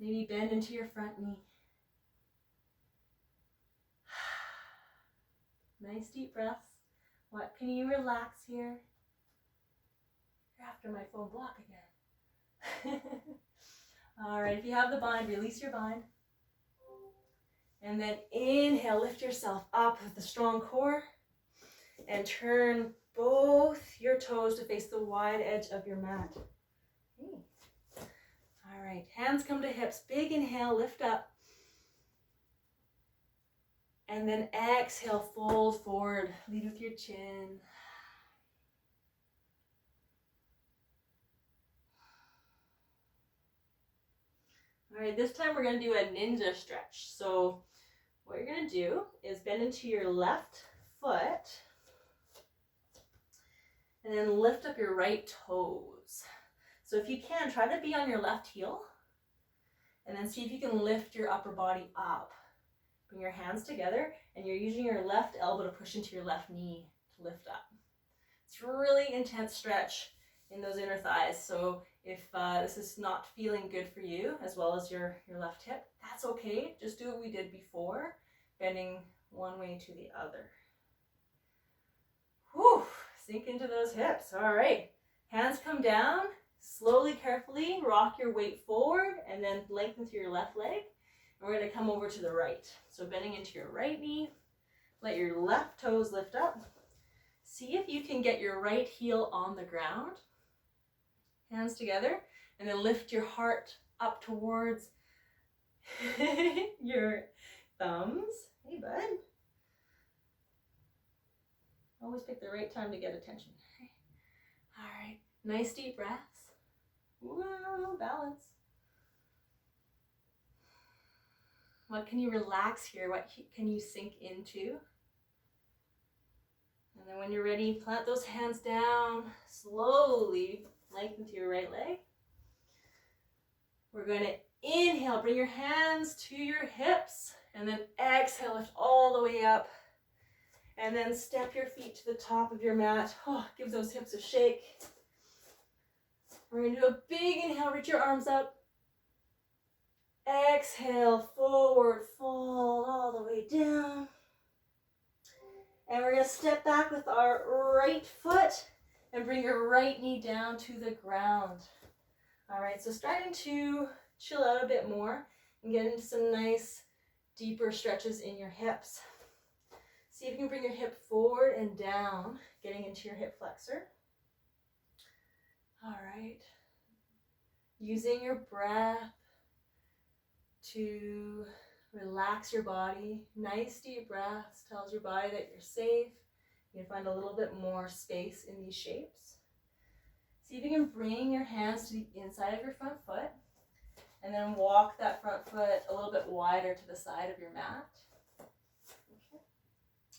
Maybe bend into your front knee. Nice deep breaths. What can you relax here? You're after my phone block again. All right, if you have the bind, release your bind. And then inhale, lift yourself up with a strong core and turn both your toes to face the wide edge of your mat. Okay. All right, hands come to hips. Big inhale, lift up. And then exhale, fold forward. Lead with your chin. All right, this time we're going to do a ninja stretch. So what you're going to do is bend into your left foot and then lift up your right toes. So if you can, try to be on your left heel and then see if you can lift your upper body up. Bring your hands together and you're using your left elbow to push into your left knee to lift up. It's a really intense stretch in those inner thighs. So if this is not feeling good for you, as well as your left hip, that's okay. Just do what we did before, bending one way to the other. Whew, sink into those hips. All right, hands come down. Slowly, carefully rock your weight forward and then lengthen through your left leg. And we're going to come over to the right. So bending into your right knee, let your left toes lift up. See if you can get your right heel on the ground. Hands together, and then lift your heart up towards your thumbs. Hey, bud. Always pick the right time to get attention. All right, nice deep breaths. Whoa, balance. What can you relax here? What can you sink into? And then when you're ready, plant those hands down. Slowly lengthen to your right leg. We're going to inhale, bring your hands to your hips, and then exhale, lift all the way up. And then step your feet to the top of your mat. Oh, give those hips a shake. We're going to do a big inhale, reach your arms up. Exhale, forward, fold all the way down. And we're going to step back with our right foot and bring your right knee down to the ground. All right, so starting to chill out a bit more and get into some nice deeper stretches in your hips. See if you can bring your hip forward and down, getting into your hip flexor. All right. Using your breath to relax your body. Nice deep breaths tells your body that you're safe. You can find a little bit more space in these shapes. See if you can bring your hands to the inside of your front foot and then walk that front foot a little bit wider to the side of your mat. Okay.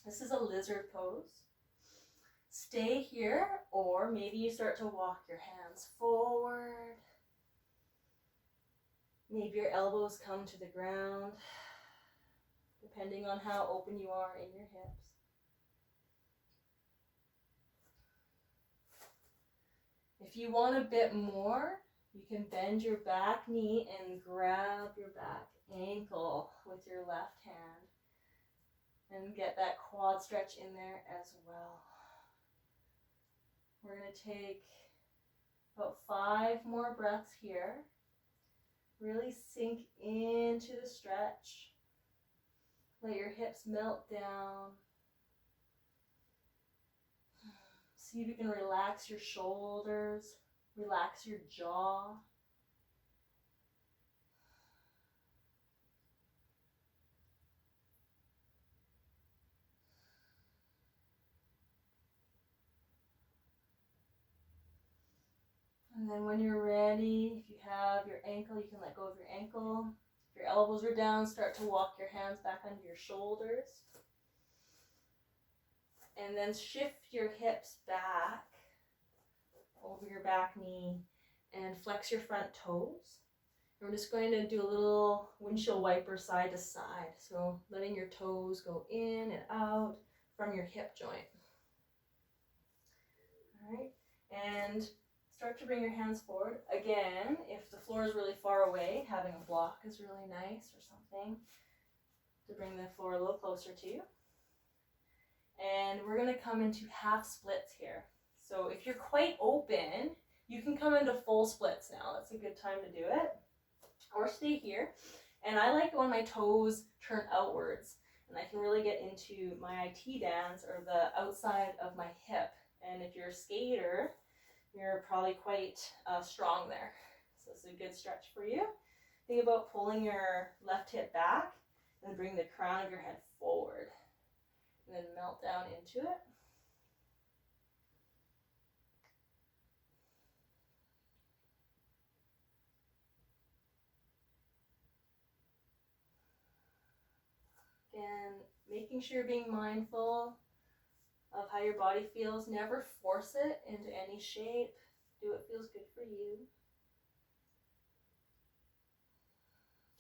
This is a lizard pose. Stay here, or maybe you start to walk your hands forward. Maybe your elbows come to the ground, depending on how open you are in your hips. If you want a bit more, you can bend your back knee and grab your back ankle with your left hand and get that quad stretch in there as well. We're going to take about 5 more breaths here. Really sink into the stretch. Let your hips melt down. See if you can relax your shoulders, relax your jaw. And then when you're ready, if you have your ankle, you can let go of your ankle. If your elbows are down, start to walk your hands back under your shoulders. And then shift your hips back over your back knee and flex your front toes. And we're just going to do a little windshield wiper side to side. So letting your toes go in and out from your hip joint. All right, and start to bring your hands forward. Again, if the floor is really far away, having a block is really nice or something to bring the floor a little closer to you. And we're going to come into half splits here. So if you're quite open, you can come into full splits now. That's a good time to do it. Or stay here. And I like when my toes turn outwards and I can really get into my IT dance or the outside of my hip. And if you're a skater, you're probably quite strong there. So it's a good stretch for you. Think about pulling your left hip back and bring the crown of your head forward. And then melt down into it. Again, making sure you're being mindful of how your body feels. Never force it into any shape. Do what feels good for you.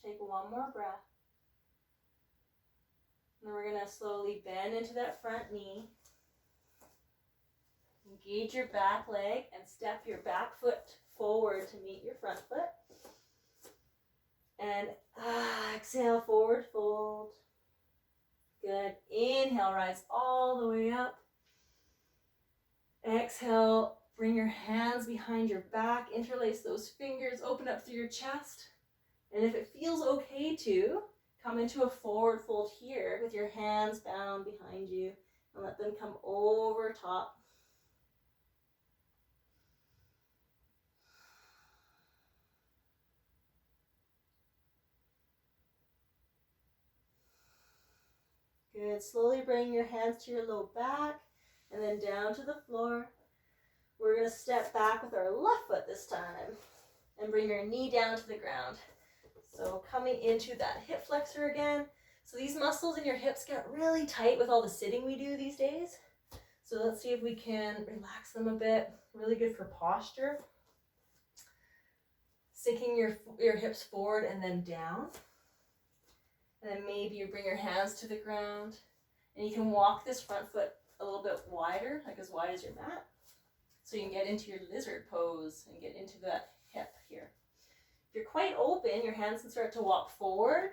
Take one more breath. And then we're going to slowly bend into that front knee. Engage your back leg and step your back foot forward to meet your front foot. And exhale, forward fold. Good. Inhale, rise all the way up. Exhale, bring your hands behind your back. Interlace those fingers, open up through your chest. And if it feels okay to, come into a forward fold here with your hands bound behind you and let them come over top. Good. Slowly bring your hands to your low back and then down to the floor. We're going to step back with our left foot this time and bring your knee down to the ground. So coming into that hip flexor again. So these muscles in your hips get really tight with all the sitting we do these days. So let's see if we can relax them a bit. Really good for posture. Sinking your hips forward and then down. And then maybe you bring your hands to the ground. And you can walk this front foot a little bit wider, like as wide as your mat. So you can get into your lizard pose and get into that hip here. If you're quite open, your hands can start to walk forward.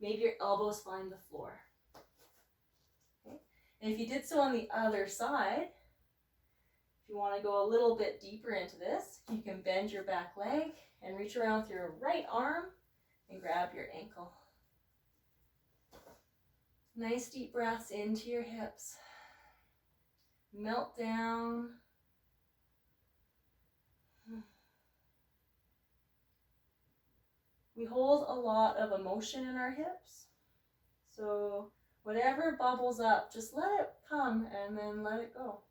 Maybe your elbows find the floor. Okay. And if you did so on the other side, if you want to go a little bit deeper into this, you can bend your back leg and reach around with your right arm and grab your ankle. Nice deep breaths into your hips. Melt down. We hold a lot of emotion in our hips. So whatever bubbles up, just let it come and then let it go.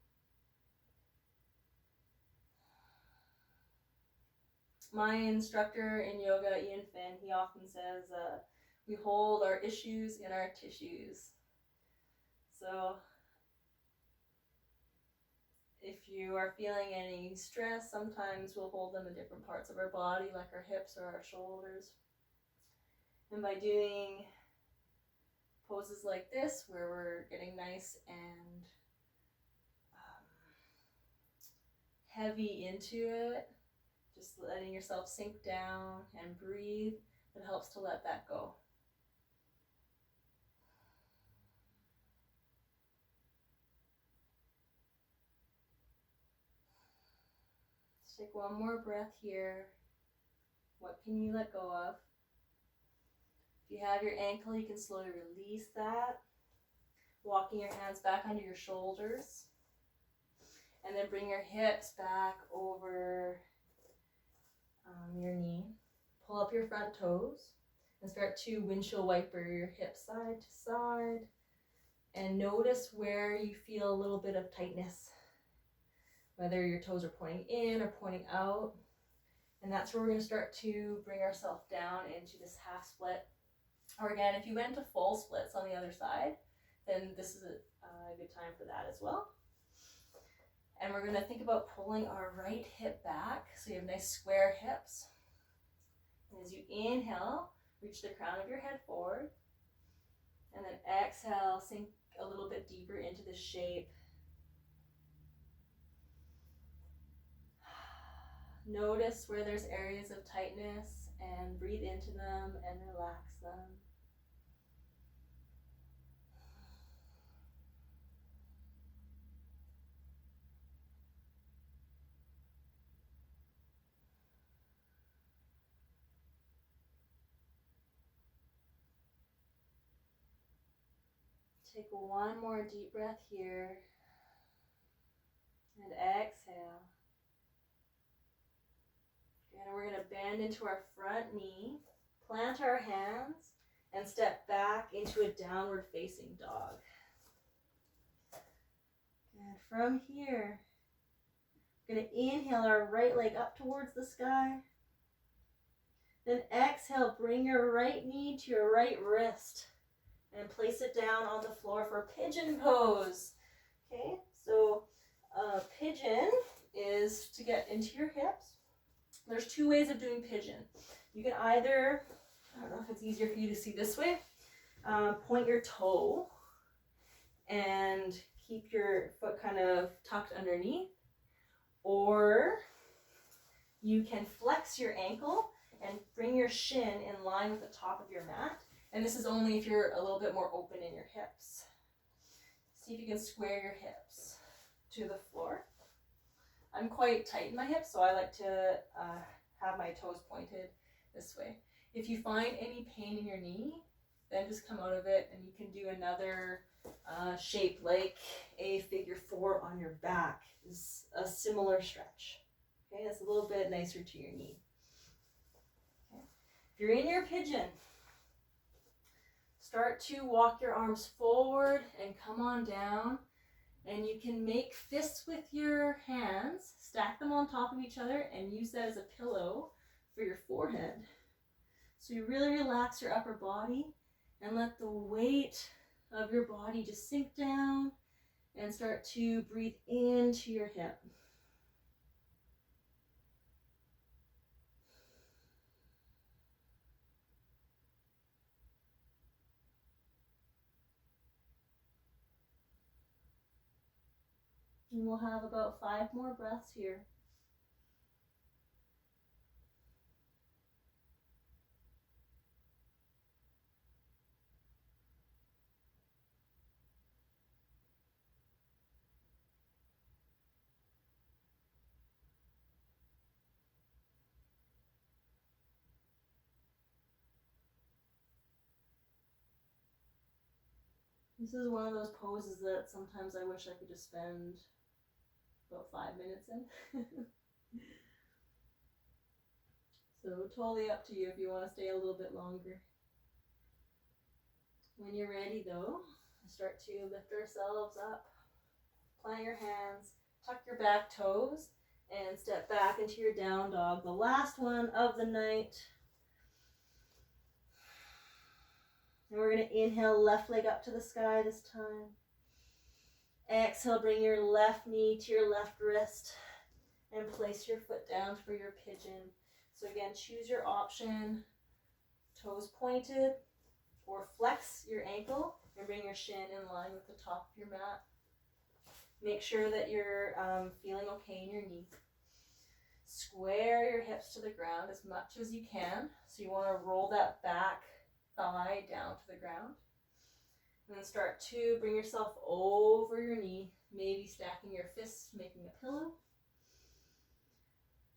My instructor in yoga, Ian Finn, he often says, we hold our issues in our tissues. So if you are feeling any stress, sometimes we'll hold them in different parts of our body, like our hips or our shoulders. And by doing poses like this, where we're getting nice and heavy into it, just letting yourself sink down and breathe, it helps to let that go. Let's take one more breath here. What can you let go of? If you have your ankle, you can slowly release that. Walking your hands back under your shoulders. And then bring your hips back over your knee. Pull up your front toes and start to windshield wiper your hips side to side. And notice where you feel a little bit of tightness. Whether your toes are pointing in or pointing out. And that's where we're going to start to bring ourselves down into this half split. Or again, if you went to full splits on the other side, then this is a good time for that as well. And we're going to think about pulling our right hip back so you have nice square hips. And as you inhale, reach the crown of your head forward. And then exhale, sink a little bit deeper into the shape. Notice where there's areas of tightness and breathe into them and relax them. Take one more deep breath here and exhale. And we're going to bend into our front knee, plant our hands, and step back into a downward facing dog. And from here, we're going to inhale our right leg up towards the sky. Then exhale, bring your right knee to your right wrist and place it down on the floor for pigeon pose. Okay, so pigeon is to get into your hips. There's two ways of doing pigeon. You can either, I don't know if it's easier for you to see this way, point your toe and keep your foot kind of tucked underneath, or you can flex your ankle and bring your shin in line with the top of your mat. And this is only if you're a little bit more open in your hips. See if you can square your hips to the floor. I'm quite tight in my hips, so I like to have my toes pointed this way. If you find any pain in your knee, then just come out of it, and you can do another shape like a figure 4 on your back. Is a similar stretch. Okay, that's a little bit nicer to your knee. Okay. If you're in your pigeon, start to walk your arms forward and come on down. And you can make fists with your hands, stack them on top of each other, and use that as a pillow for your forehead. So you really relax your upper body and let the weight of your body just sink down and start to breathe into your hip. And we'll have about 5 more breaths here. This is one of those poses that sometimes I wish I could just spend about 5 minutes in. So totally up to you if you want to stay a little bit longer. When you're ready though, start to lift ourselves up. Plant your hands, tuck your back toes, and step back into your down dog. The last one of the night. And we're going to inhale, left leg up to the sky this time. Exhale, bring your left knee to your left wrist and place your foot down for your pigeon. So again, choose your option, toes pointed, or flex your ankle and bring your shin in line with the top of your mat. Make sure that you're feeling okay in your knee. Square your hips to the ground as much as you can. So you want to roll that back thigh down to the ground. And then start to bring yourself over your knee, maybe stacking your fists, making a pillow.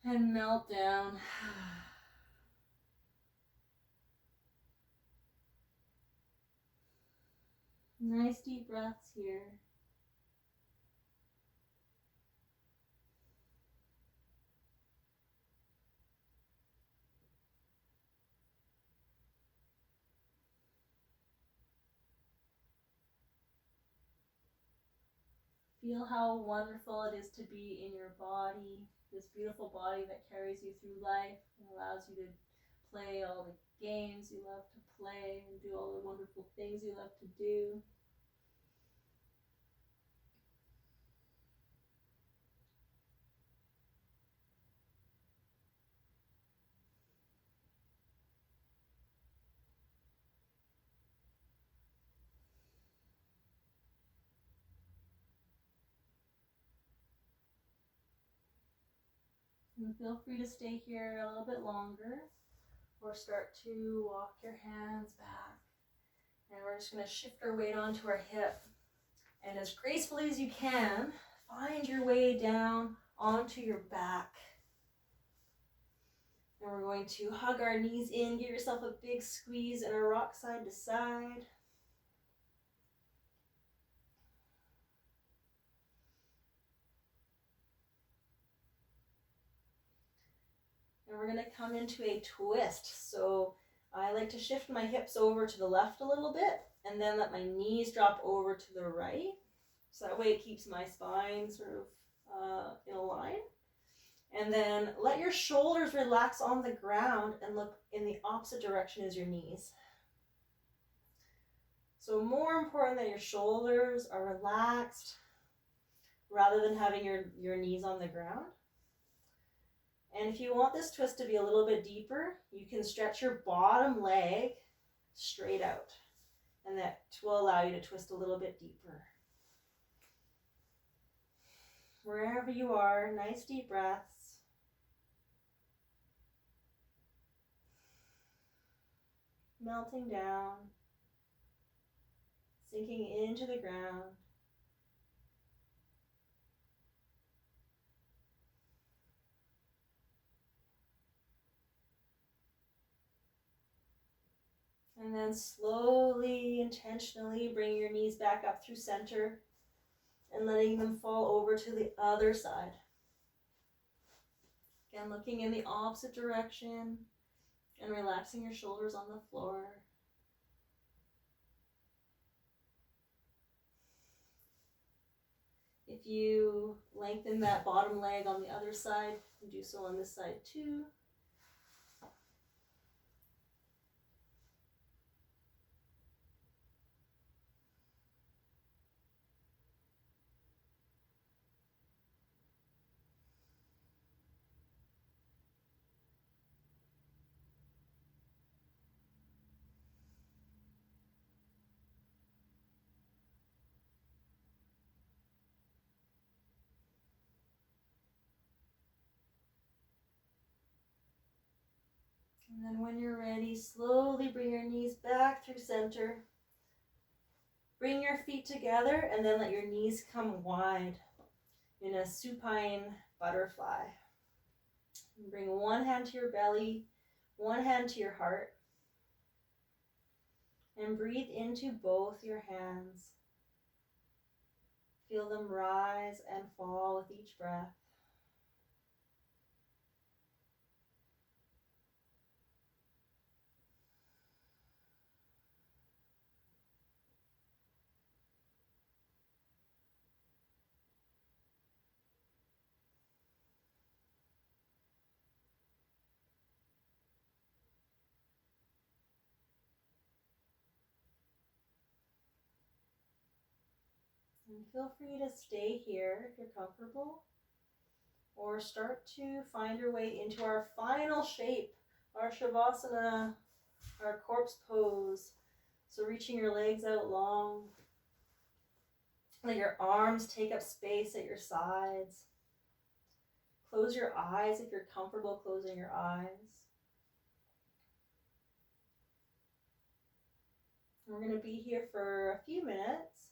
And melt down. Nice deep breaths here. Feel how wonderful it is to be in your body, this beautiful body that carries you through life and allows you to play all the games you love to play and do all the wonderful things you love to do. And feel free to stay here a little bit longer or start to walk your hands back. And we're just going to shift our weight onto our hip. And as gracefully as you can, find your way down onto your back. And we're going to hug our knees in, give yourself a big squeeze and a rock side to side. And we're going to come into a twist. So I like to shift my hips over to the left a little bit and then let my knees drop over to the right. So that way it keeps my spine sort of in a line. And then let your shoulders relax on the ground and look in the opposite direction as your knees. So more important that your shoulders are relaxed rather than having your knees on the ground. And if you want this twist to be a little bit deeper, you can stretch your bottom leg straight out. And that will allow you to twist a little bit deeper. Wherever you are, nice deep breaths. Melting down. Sinking into the ground. And then slowly, intentionally bring your knees back up through center and letting them fall over to the other side. Again, looking in the opposite direction and relaxing your shoulders on the floor. If you lengthen that bottom leg on the other side, you can do so on this side too. And then when you're ready, slowly bring your knees back through center. Bring your feet together and then let your knees come wide in a supine butterfly. And bring one hand to your belly, one hand to your heart. And breathe into both your hands. Feel them rise and fall with each breath. And feel free to stay here if you're comfortable, or start to find your way into our final shape, our Shavasana, our corpse pose. So reaching your legs out long, let your arms take up space at your sides. Close your eyes if you're comfortable closing your eyes. We're going to be here for a few minutes.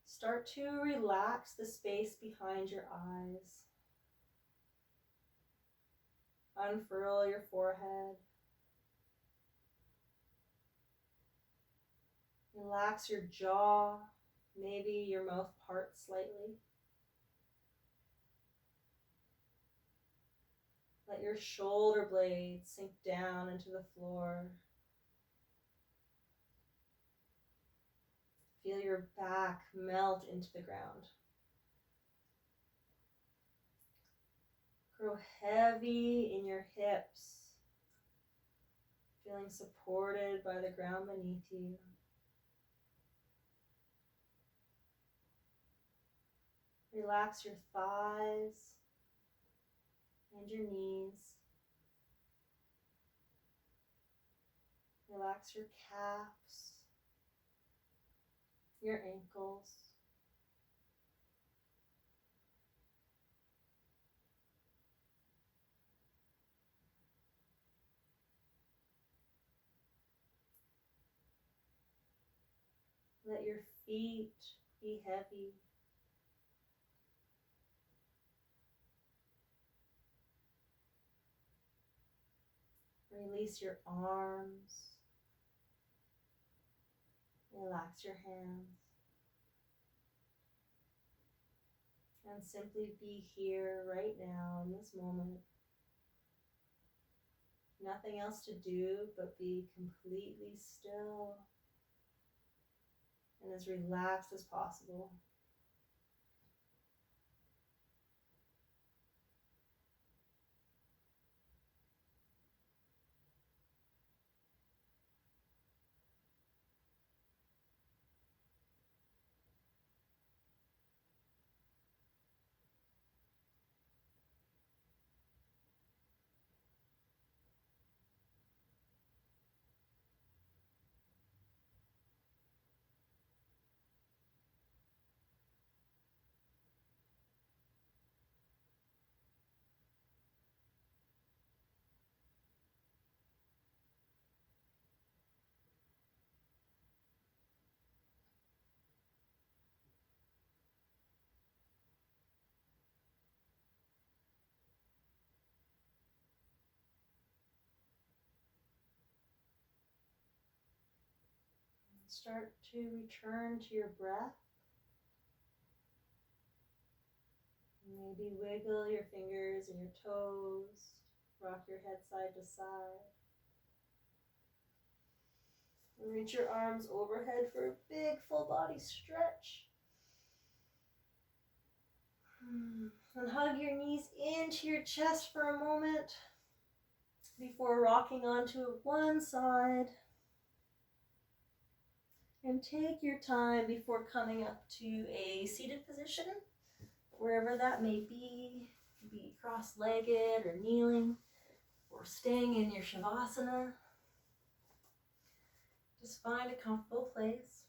Start to relax the space behind your eyes. Unfurl your forehead. Relax your jaw. Maybe your mouth parts slightly. Let your shoulder blades sink down into the floor. Feel your back melt into the ground. Grow heavy in your hips, feeling supported by the ground beneath you. Relax your thighs and your knees. Relax your calves, your ankles. Let your feet be heavy. Release your arms. Relax your hands. And simply be here right now in this moment. Nothing else to do but be completely still and as relaxed as possible. Start to return to your breath. Maybe wiggle your fingers and your toes. Rock your head side to side. And reach your arms overhead for a big full body stretch. And hug your knees into your chest for a moment before rocking onto one side. And take your time before coming up to a seated position, wherever that may be cross-legged or kneeling or staying in your Shavasana. Just find a comfortable place.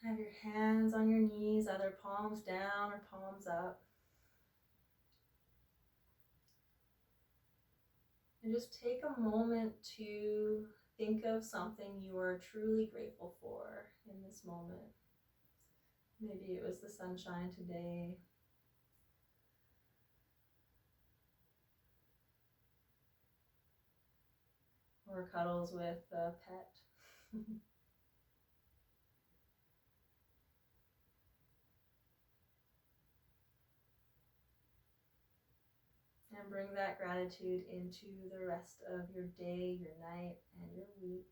Have your hands on your knees, either palms down or palms up. And just take a moment to think of something you are truly grateful for in this moment. Maybe it was the sunshine today. Or cuddles with a pet. And bring that gratitude into the rest of your day, your night, and your week.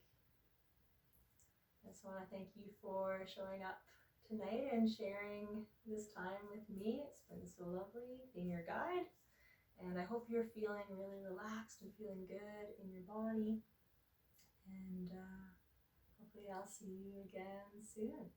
I just want to thank you for showing up tonight and sharing this time with me. It's been so lovely being your guide. And I hope you're feeling really relaxed and feeling good in your body. And hopefully I'll see you again soon.